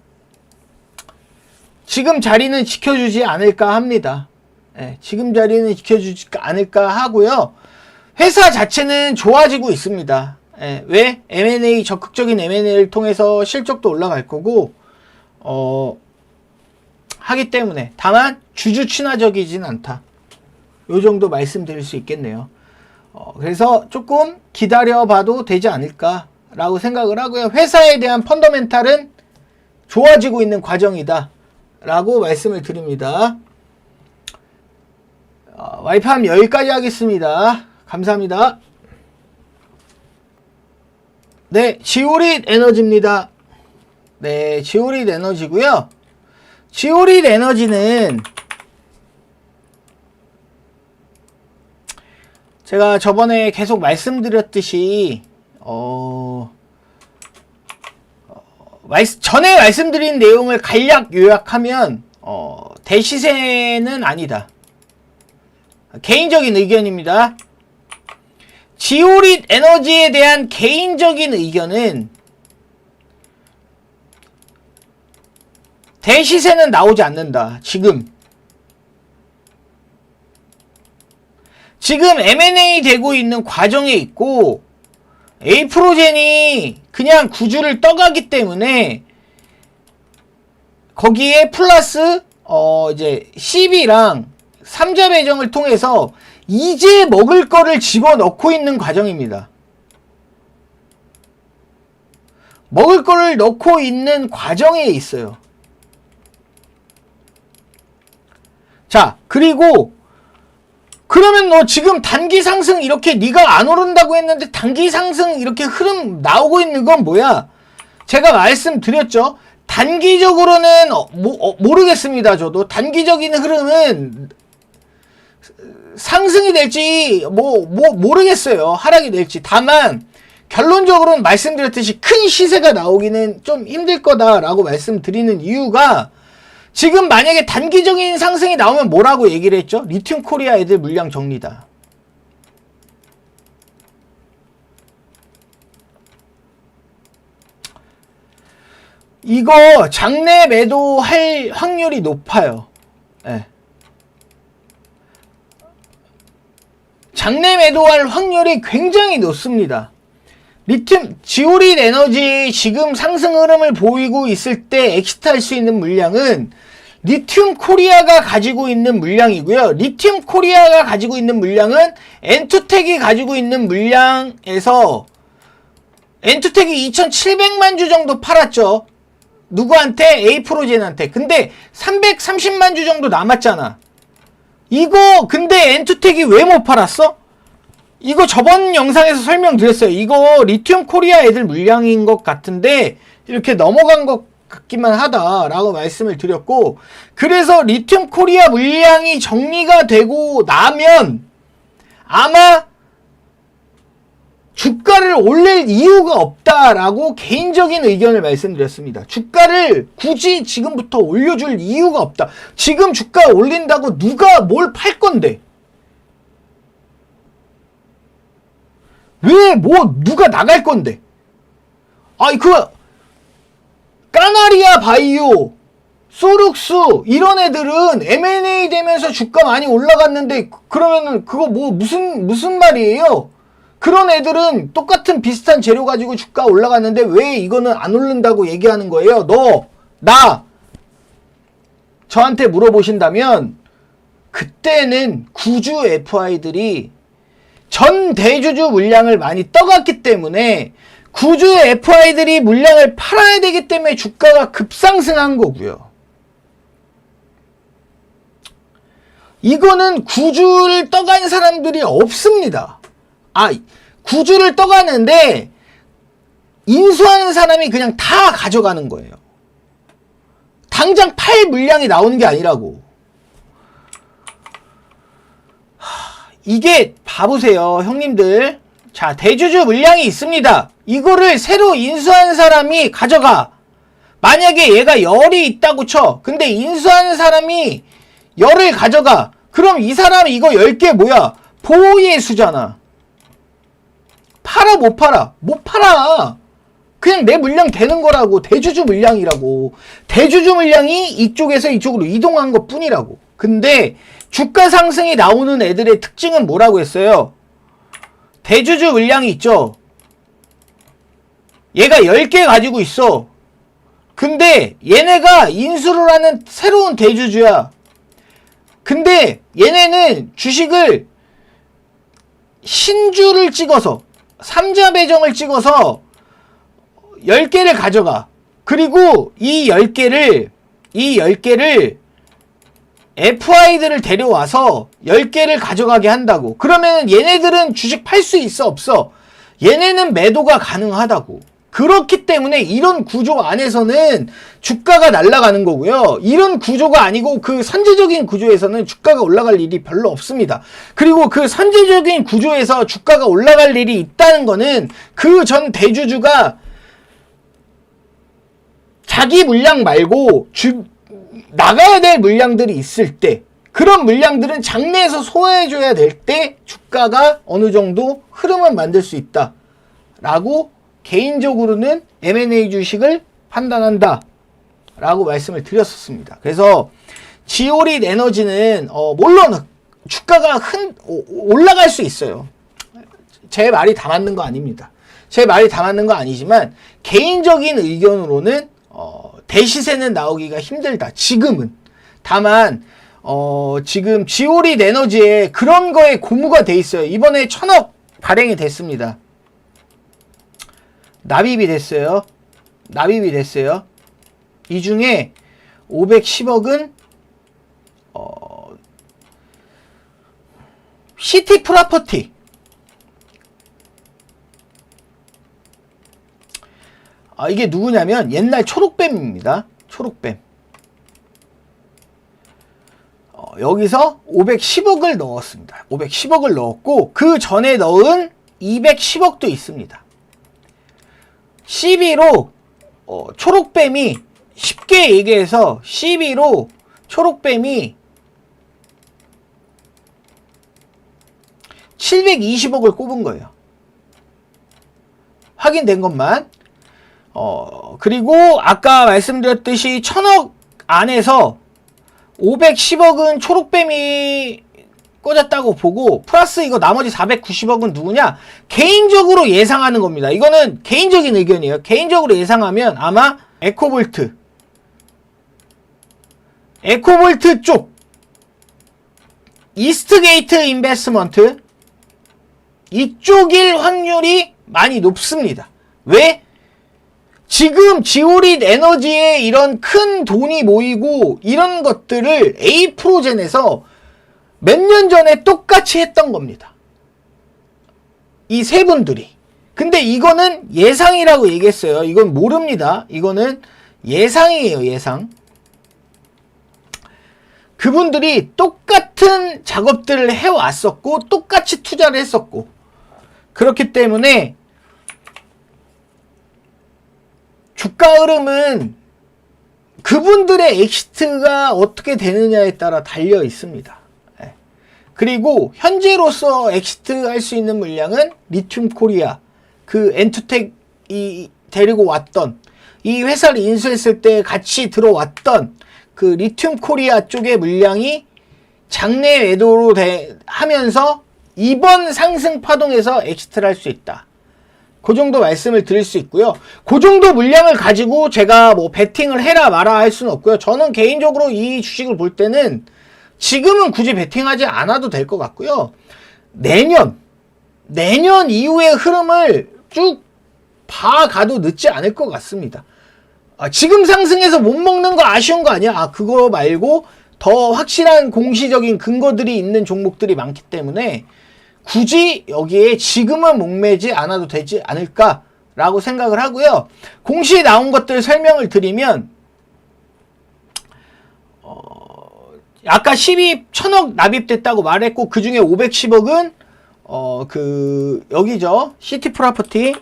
지금 자리는 지켜주지 않을까 합니다. 네, 지금 자리는 지켜주지 않을까 하고요. 회사 자체는 좋아지고 있습니다. 네, 왜? M&A, 적극적인 M&A를 통해서 실적도 올라갈 거고 하기 때문에 다만 주주 친화적이진 않다. 요 정도 말씀드릴 수 있겠네요. 그래서 조금 기다려봐도 되지 않을까 라고 생각을 하고요. 회사에 대한 펀더멘탈은 좋아지고 있는 과정이다 라고 말씀을 드립니다. 와이팜 여기까지 하겠습니다. 감사합니다. 네, 지오릿 에너지입니다. 네, 지오릿 에너지고요. 지오릿 에너지는 제가 저번에 계속 말씀드렸듯이 전에 말씀드린 내용을 간략 요약하면 대시세는 아니다. 개인적인 의견입니다. 지오릿 에너지에 대한 개인적인 의견은 대시세는 나오지 않는다. 지금 M&A 되고 있는 과정에 있고 에이프로젠이 그냥 구주를 떠가기 때문에 거기에 플러스 이제 CB랑 3자 배정을 통해서 이제 먹을 거를 집어넣고 있는 과정입니다. 먹을 거를 넣고 있는 과정에 있어요. 자, 그리고 그러면 너 지금 단기 상승 이렇게 네가 안 오른다고 했는데 단기 상승 이렇게 흐름 나오고 있는 건 뭐야? 제가 말씀드렸죠. 단기적으로는 모르겠습니다. 저도 단기적인 흐름은 상승이 될지 모르겠어요. 하락이 될지. 다만 결론적으로는 말씀드렸듯이 큰 시세가 나오기는 좀 힘들 거다라고 말씀드리는 이유가 지금 만약에 단기적인 상승이 나오면 뭐라고 얘기를 했죠? 리튬 코리아 애들 물량 정리다. 이거 장내 매도할 확률이 높아요. 네. 장내 매도할 확률이 굉장히 높습니다. 지오릿 에너지 지금 상승 흐름을 보이고 있을 때 엑시트할 수 있는 물량은 리튬 코리아가 가지고 있는 물량이고요. 리튬 코리아가 가지고 있는 물량은 엔투텍이 가지고 있는 물량에서 엔투텍이 2,700만 주 정도 팔았죠. 누구한테? 에이프로젠한테. 근데 330만 주 정도 남았잖아. 이거 근데 엔투텍이 왜 못 팔았어? 이거 저번 영상에서 설명드렸어요. 이거 리튬 코리아 애들 물량인 것 같은데 이렇게 넘어간 것 같기만 하다라고 말씀을 드렸고, 그래서 리튬 코리아 물량이 정리가 되고 나면 아마 주가를 올릴 이유가 없다라고 개인적인 의견을 말씀드렸습니다. 주가를 굳이 지금부터 올려줄 이유가 없다. 지금 주가 올린다고 누가 뭘 팔 건데? 왜 누가 나갈 건데? 까나리아 바이오, 소룩수 이런 애들은 M&A 되면서 주가 많이 올라갔는데 그러면은 그거 무슨 말이에요? 그런 애들은 똑같은 비슷한 재료 가지고 주가 올라갔는데 왜 이거는 안 오른다고 얘기하는 거예요? 저한테 물어보신다면 그때는 구주 FI들이 전 대주주 물량을 많이 떠갔기 때문에 구주 FI들이 물량을 팔아야 되기 때문에 주가가 급상승한 거고요. 이거는 구주를 떠간 사람들이 없습니다. 구주를 떠가는데 인수하는 사람이 그냥 다 가져가는 거예요. 당장 팔 물량이 나오는 게 아니라고. 이게 봐보세요, 형님들. 자, 대주주 물량이 있습니다. 이거를 새로 인수한 사람이 가져가. 만약에 얘가 열이 있다고 쳐. 근데 인수하는 사람이 열을 가져가. 그럼 이 사람이 이거 10개 뭐야? 보호의 수잖아. 팔아 못 팔아? 못 팔아. 그냥 내 물량 되는 거라고. 대주주 물량이라고. 대주주 물량이 이쪽에서 이쪽으로 이동한 것 뿐이라고. 근데 주가 상승이 나오는 애들의 특징은 뭐라고 했어요? 대주주 물량이 있죠. 얘가 10개 가지고 있어. 근데 얘네가 인수를 하는 새로운 대주주야. 근데 얘네는 주식을 신주를 찍어서 3자 배정을 찍어서 10개를 가져가. 그리고 이 10개를 FI들을 데려와서 10개를 가져가게 한다고. 그러면 얘네들은 주식 팔 수 있어, 없어? 얘네는 매도가 가능하다고. 그렇기 때문에 이런 구조 안에서는 주가가 날아가는 거고요. 이런 구조가 아니고 그 선제적인 구조에서는 주가가 올라갈 일이 별로 없습니다. 그리고 그 선제적인 구조에서 주가가 올라갈 일이 있다는 거는 그 전 대주주가 자기 물량 말고 나가야 될 물량들이 있을 때, 그런 물량들은 장내에서 소화해줘야 될 때 주가가 어느 정도 흐름을 만들 수 있다 라고 개인적으로는 M&A 주식을 판단한다 라고 말씀을 드렸었습니다. 그래서 지오릿 에너지는 물론 주가가 올라갈 수 있어요. 제 말이 다 맞는 거 아닙니다. 제 말이 다 맞는 거 아니지만 개인적인 의견으로는 대시세는 나오기가 힘들다. 지금은. 다만 지금 지오릿 에너지에 그런 거에 고무가 돼 있어요. 이번에 1000억 발행이 됐습니다. 납입이 됐어요. 납입이 됐어요. 이 중에 510억은 시티 프로퍼티, 이게 누구냐면 옛날 초록뱀입니다. 초록뱀. 여기서 510억을 넣었습니다. 510억을 넣었고 그 전에 넣은 210억도 있습니다. CB로 초록뱀이, 쉽게 얘기해서 CB로 초록뱀이 720억을 꼽은 거예요. 확인된 것만. 그리고 아까 말씀드렸듯이 1000억 안에서 510억은 초록뱀이 꽂았다고 보고, 플러스 이거 나머지 490억은 누구냐? 개인적으로 예상하는 겁니다. 이거는 개인적인 의견이에요. 개인적으로 예상하면 아마 에코볼트 쪽, 이스트게이트 인베스트먼트 이쪽일 확률이 많이 높습니다. 왜? 지금 지오릿 에너지에 이런 큰 돈이 모이고 이런 것들을 에이프로젠에서 몇 년 전에 똑같이 했던 겁니다. 이 세 분들이. 근데 이거는 예상이라고 얘기했어요. 이건 모릅니다. 이거는 예상이에요. 예상. 그분들이 똑같은 작업들을 해왔었고 똑같이 투자를 했었고, 그렇기 때문에 주가 흐름은 그분들의 엑시트가 어떻게 되느냐에 따라 달려 있습니다. 그리고 현재로서 엑시트 할 수 있는 물량은 리튬 코리아, 그 엔투텍이 데리고 왔던, 이 회사를 인수했을 때 같이 들어왔던 그 리튬 코리아 쪽의 물량이 장내 매도로 하면서 이번 상승 파동에서 엑시트를 할 수 있다. 그 정도 말씀을 드릴 수 있고요. 그 정도 물량을 가지고 제가 뭐 베팅을 해라 마라 할 수는 없고요. 저는 개인적으로 이 주식을 볼 때는 지금은 굳이 베팅하지 않아도 될 것 같고요. 내년 이후의 흐름을 쭉 봐가도 늦지 않을 것 같습니다. 지금 상승해서 못 먹는 거 아쉬운 거 아니야? 그거 말고 더 확실한 공시적인 근거들이 있는 종목들이 많기 때문에 굳이 여기에 지금은 목매지 않아도 되지 않을까라고 생각을 하고요. 공시에 나온 것들 설명을 드리면, 아까 10억 납입됐다고 말했고 그 중에 510억은 여기죠. 시티 프로퍼티.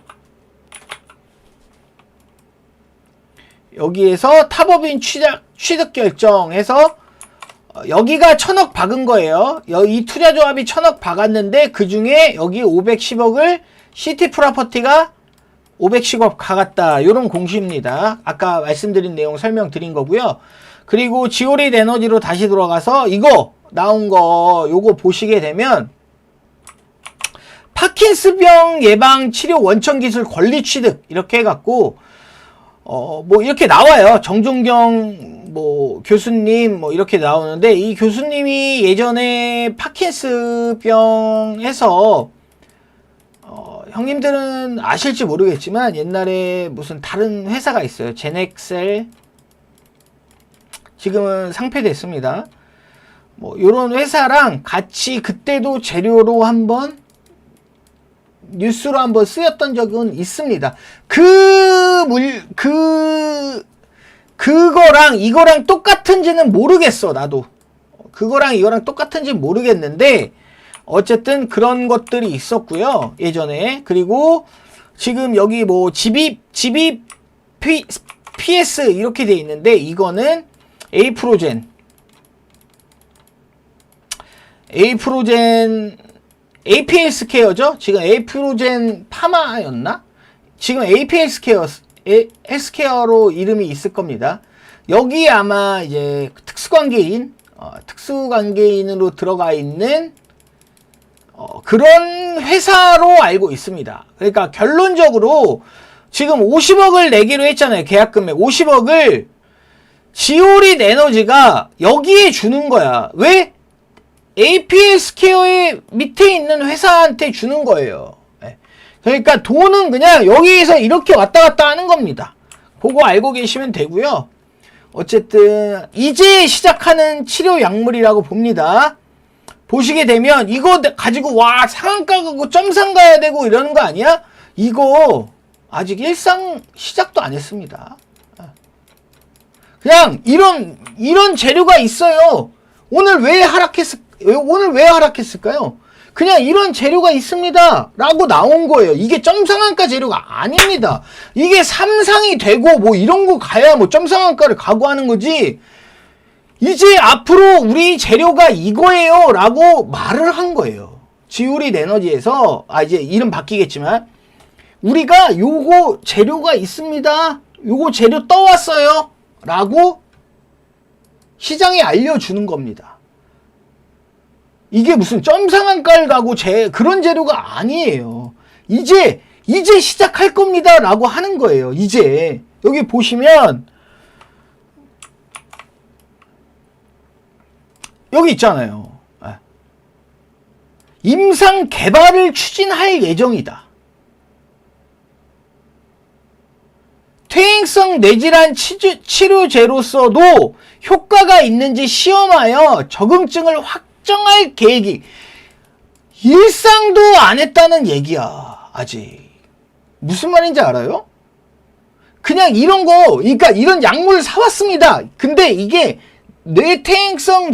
여기에서 탑업인 취득 결정해서 여기가 1000억 박은 거예요. 이 투자조합이 1000억 박았는데 그 중에 여기 510억을 시티 프로퍼티가 510억 가갔다. 요런 공시입니다. 아까 말씀드린 내용 설명드린 거고요. 그리고 지오릿 에너지로 다시 들어가서 이거 나온 거 요거 보시게 되면 파킨슨병 예방 치료 원천 기술 권리 취득 이렇게 해갖고 뭐 이렇게 나와요. 정종경 뭐 교수님 뭐 이렇게 나오는데, 이 교수님이 예전에 파킨슨병에서 형님들은 아실지 모르겠지만 옛날에 무슨 다른 회사가 있어요. 제넥셀, 지금은 상폐됐습니다. 뭐 요런 회사랑 같이 그때도 재료로 한번 뉴스로 한번 쓰였던 적은 있습니다. 그거랑 이거랑 똑같은지는 모르겠어, 나도. 그거랑 이거랑 똑같은지 모르겠는데, 어쨌든 그런 것들이 있었고요, 예전에. 그리고 지금 여기 뭐 GB PS 이렇게 돼 있는데, 이거는 에이프로젠 APL 스퀘어죠? 지금 에이프로젠 파마였나? 지금 APL 헬스케어로 이름이 있을 겁니다. 여기 아마 이제 특수관계인으로 들어가 있는 그런 회사로 알고 있습니다. 그러니까 결론적으로 지금 50억을 내기로 했잖아요. 계약금액 50억을 지오릿 에너지가 여기에 주는 거야. 왜? APL 스퀘어의 밑에 있는 회사한테 주는 거예요. 그러니까 돈은 그냥 여기에서 이렇게 왔다 갔다 하는 겁니다. 그거 알고 계시면 되고요. 어쨌든 이제 시작하는 치료 약물이라고 봅니다. 보시게 되면 이거 가지고 와 상한가 가고 점상 가야 되고 이러는 거 아니야? 이거 아직 일상 시작도 안 했습니다. 그냥 이런 재료가 있어요. 오늘 왜 하락했을까요? 그냥 이런 재료가 있습니다 라고 나온 거예요. 이게 점상한가 재료가 아닙니다. 이게 삼상이 되고 뭐 이런 거 가야 뭐 점상한가를 가고 하는 거지. 이제 앞으로 우리 재료가 이거예요 라고 말을 한 거예요. 지오릿 에너지에서 이제 이름 바뀌겠지만 우리가 요거 재료가 있습니다, 요거 재료 떠왔어요 라고 시장에 알려주는 겁니다. 이게 무슨 점상한가를 가고 그런 재료가 아니에요. 이제 시작할 겁니다 라고 하는 거예요. 이제 여기 보시면 여기 있잖아요. 임상 개발을 추진할 예정이다. 퇴행성 뇌질환 치료제로서도 효과가 있는지 시험하여 적응증을 확정할 계획이. 일상도 안 했다는 얘기야. 아직 무슨 말인지 알아요? 그냥 이런 거, 그러니까 이런 약물을 사왔습니다. 근데 이게 퇴행성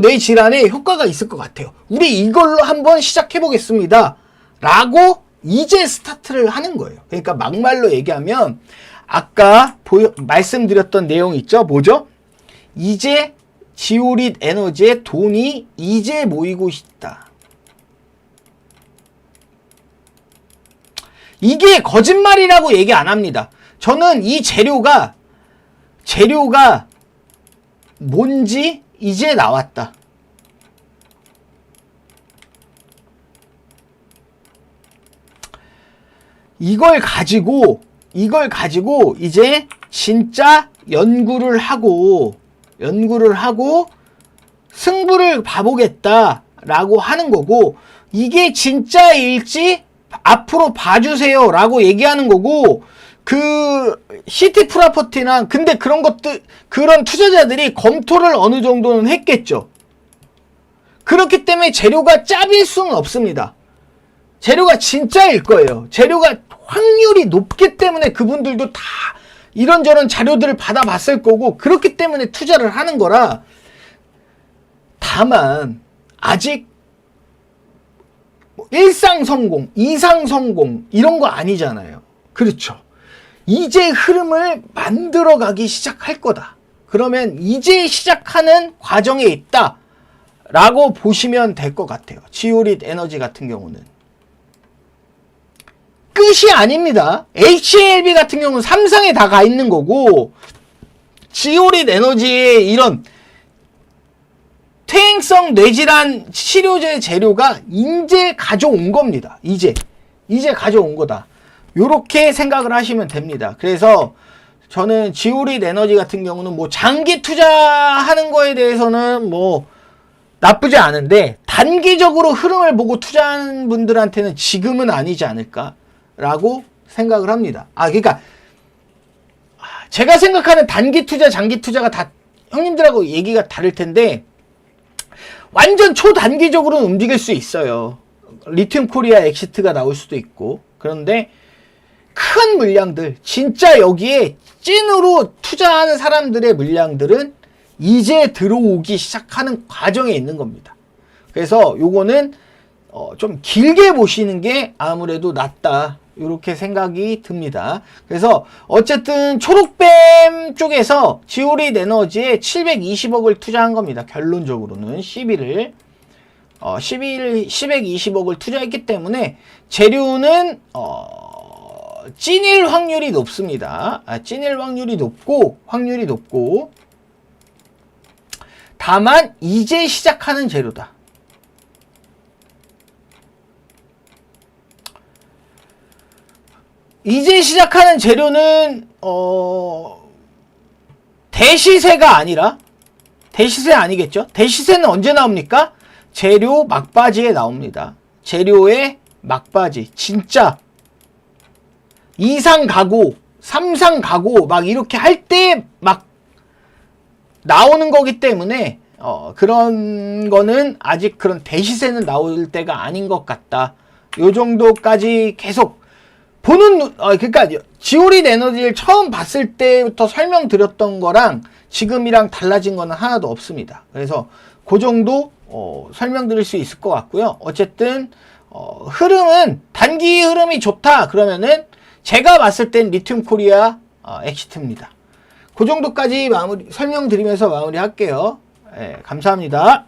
뇌질환에 효과가 있을 것 같아요. 우리 이걸로 한번 시작해 보겠습니다 라고 이제 스타트를 하는 거예요. 그러니까 막말로 얘기하면 아까 말씀드렸던 내용 있죠? 뭐죠? 이제 지오릿 에너지에 돈이 이제 모이고 있다. 이게 거짓말이라고 얘기 안 합니다. 저는 이 재료가 뭔지 이제 나왔다. 이걸 가지고 이제 진짜 연구를 하고 승부를 봐보겠다라고 하는 거고, 이게 진짜일지 앞으로 봐주세요 라고 얘기하는 거고, 시티 프로퍼티나 근데 그런 투자자들이 검토를 어느 정도는 했겠죠. 그렇기 때문에 재료가 짭일 수는 없습니다. 재료가 진짜일 거예요. 재료가 확률이 높기 때문에 그분들도 다 이런저런 자료들을 받아봤을 거고, 그렇기 때문에 투자를 하는 거라. 다만 아직 일상 성공, 이상 성공 이런 거 아니잖아요. 그렇죠. 이제 흐름을 만들어가기 시작할 거다. 그러면 이제 시작하는 과정에 있다 라고 보시면 될 것 같아요. 지오릿 에너지 같은 경우는 끝이 아닙니다. HLB 같은 경우는 삼상에 다 가 있는 거고, 지오릿 에너지의 이런 퇴행성 뇌질환 치료제 재료가 이제 가져온 겁니다. 이제 가져온 거다. 요렇게 생각을 하시면 됩니다. 그래서 저는 지오릿 에너지 같은 경우는 뭐 장기 투자하는 거에 대해서는 뭐 나쁘지 않은데, 단기적으로 흐름을 보고 투자하는 분들한테는 지금은 아니지 않을까라고 생각을 합니다. 그러니까 제가 생각하는 단기 투자, 장기 투자가 다 형님들하고 얘기가 다를 텐데, 완전 초단기적으로는 움직일 수 있어요. 리튬 코리아 엑시트가 나올 수도 있고. 그런데 큰 물량들, 진짜 여기에 찐으로 투자하는 사람들의 물량들은 이제 들어오기 시작하는 과정에 있는 겁니다. 그래서 요거는 좀 길게 보시는 게 아무래도 낫다, 이렇게 생각이 듭니다. 그래서 어쨌든 초록뱀 쪽에서 지오릿 에너지에 720억을 투자한 겁니다. 결론적으로는 720억을 투자했기 때문에 재료는 찐일 확률이 높습니다. 찐일 확률이 높고 다만 이제 시작하는 재료다. 이제 시작하는 재료는 대시세가 아니라, 대시세 아니겠죠? 대시세는 언제 나옵니까? 재료 막바지에 나옵니다. 재료의 막바지, 진짜 2상 가고 3상 가고 막 이렇게 할 때 막 나오는 거기 때문에 그런 거는 아직 그런 대시세는 나올 때가 아닌 것 같다. 요 정도까지 계속 보는, 그러니까 지오릿 에너지를 처음 봤을 때부터 설명드렸던 거랑 지금이랑 달라진 거는 하나도 없습니다. 그래서 그 정도 설명드릴 수 있을 것 같고요. 어쨌든 흐름은, 단기 흐름이 좋다 그러면은 제가 봤을 땐 리튬 코리아 엑시트입니다. 그 정도까지 설명드리면서 마무리할게요. 네, 감사합니다.